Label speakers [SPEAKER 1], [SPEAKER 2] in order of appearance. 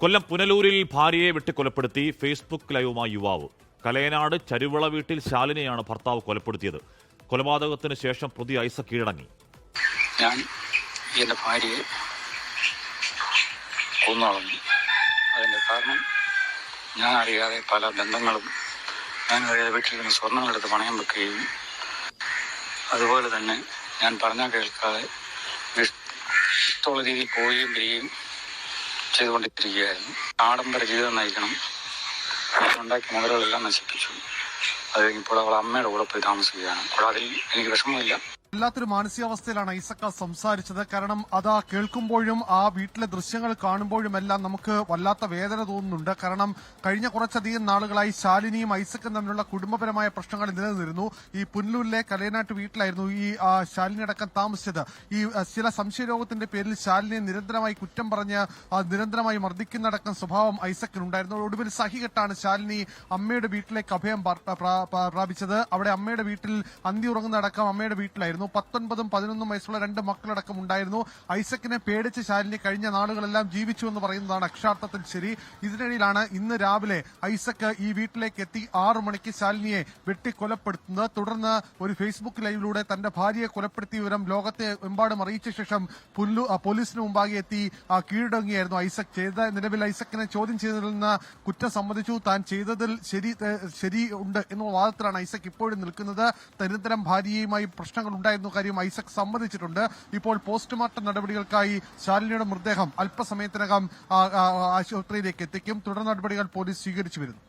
[SPEAKER 1] കൊല്ലം പുനലൂരിൽ ഭാര്യയെ വെട്ടിക്കൊലപ്പെടുത്തി ഫേസ്ബുക്ക് ലൈവുമായി യുവാവ്. കലയനാട് ചരുവിള വീട്ടിൽ ശാലിനെയാണ് ഭർത്താവ് കൊലപ്പെടുത്തിയത്. കൊലപാതകത്തിന് ശേഷം പ്രതി ഐസക് കീഴടങ്ങി.
[SPEAKER 2] ഞാൻ എന്റെ ഭാര്യയെ കൊന്നളഞ്ഞു. അതിന്റെ കാരണം ഞാൻ അറിയാതെ പല ബന്ധങ്ങളും ഞാൻ വീട്ടിൽ നിന്ന് സ്വർണ്ണങ്ങളെടുത്ത് പണയം വെക്കുകയും അതുപോലെ തന്നെ ഞാൻ പറഞ്ഞാൽ കേൾക്കാതെ ഇഷ്ടമുള്ള രീതിയിൽ പോവുകയും വരികയും ചെയ്തുകൊണ്ടിരിക്കുകയായിരുന്നു. ആഡംബര ജീവിതം നയിക്കണം ഉണ്ടാക്കിയ മുതലുകളെല്ലാം നശിപ്പിച്ചു. അത് ഇപ്പോൾ അവൾ അമ്മയുടെ കൂടെ പോയി താമസിക്കുകയാണ്. അപ്പോൾ അതിൽ എനിക്ക് വിഷമമില്ല.
[SPEAKER 3] വല്ലാത്തൊരു മാനസികാവസ്ഥയിലാണ് ഐസക്ക സംസാരിച്ചത്. കാരണം അതാ കേൾക്കുമ്പോഴും ആ വീട്ടിലെ ദൃശ്യങ്ങൾ കാണുമ്പോഴുമെല്ലാം നമുക്ക് വല്ലാത്ത വേദന തോന്നുന്നുണ്ട്. കാരണം കഴിഞ്ഞ കുറച്ചധികം നാളുകളായി ശാലിനിയും ഐസക്കും തമ്മിലുള്ള കുടുംബപരമായ പ്രശ്നങ്ങൾ നിലനിന്നിരുന്നു. ഈ പുനലൂരിലെ കലയനാട്ട് വീട്ടിലായിരുന്നു ഈ ശാലിനി അടക്കം താമസിച്ചത്. ഈ ചില സംശയരോഗത്തിന്റെ പേരിൽ ശാലിനിയെ നിരന്തരമായി കുറ്റം പറഞ്ഞ് നിരന്തരമായി മർദ്ദിക്കുന്നടക്കം സ്വഭാവം ഐസക്കിനുണ്ടായിരുന്നു. ഒടുവിൽ സഹികെട്ടാണ് ശാലിനി അമ്മയുടെ വീട്ടിലേക്ക് അഭയം പ്രാപിച്ചത്. അവിടെ അമ്മയുടെ വീട്ടിൽ അന്തി ഉറങ്ങുന്നതടക്കം അമ്മയുടെ വീട്ടിലായിരുന്നു. 19, 11 വയസ്സുള്ള 2 മക്കളടക്കം ഉണ്ടായിരുന്നു. ഐസക്കിനെ പേടിച്ച് ശാലിനി കഴിഞ്ഞ നാളുകളെല്ലാം ജീവിച്ചു എന്ന് പറയുന്നതാണ് അക്ഷരാർത്ഥത്തിൽ ശരി. ഇതിനിടയിലാണ് ഇന്ന് രാവിലെ ഐസക് ഈ വീട്ടിലേക്ക് എത്തി 6 മണിക്ക് ശാലിനിയെ വെട്ടിക്കൊലപ്പെടുത്തുന്നത്. തുടർന്ന് ഒരു ഫേസ്ബുക്ക് ലൈവിലൂടെ തന്റെ ഭാര്യയെ കൊലപ്പെടുത്തിയ വിവരം ലോകത്തെ എമ്പാടും അറിയിച്ച ശേഷം പോലീസിന് മുമ്പാകെ എത്തി കീഴടങ്ങുകയായിരുന്നു ഐസക് ചെയ്തത്. നിലവിൽ ഐസക്കിനെ ചോദ്യം ചെയ്തതിൽ നിന്ന് കുറ്റം സമ്മതിച്ചു. താൻ ചെയ്തതിൽ ശരിയുണ്ട് എന്ന വാദത്തിലാണ് ഐസക് ഇപ്പോഴും നിൽക്കുന്നത്. നിരന്തരം ഭാര്യയുമായി പ്രശ്നങ്ങൾ ഉണ്ടായിരുന്ന കാര്യം ഐസക് സമ്മതിച്ചിട്ടുണ്ട്. ഇപ്പോൾ പോസ്റ്റ്മോർട്ടം നടപടികൾക്കായി ശാലിനിയുടെ മൃതദേഹം അല്പസമയത്തിനകം ആശുപത്രിയിലേക്ക് എത്തിക്കും. തുടർ നടപടികൾ പോലീസ് സ്വീകരിച്ചു വരുന്നു.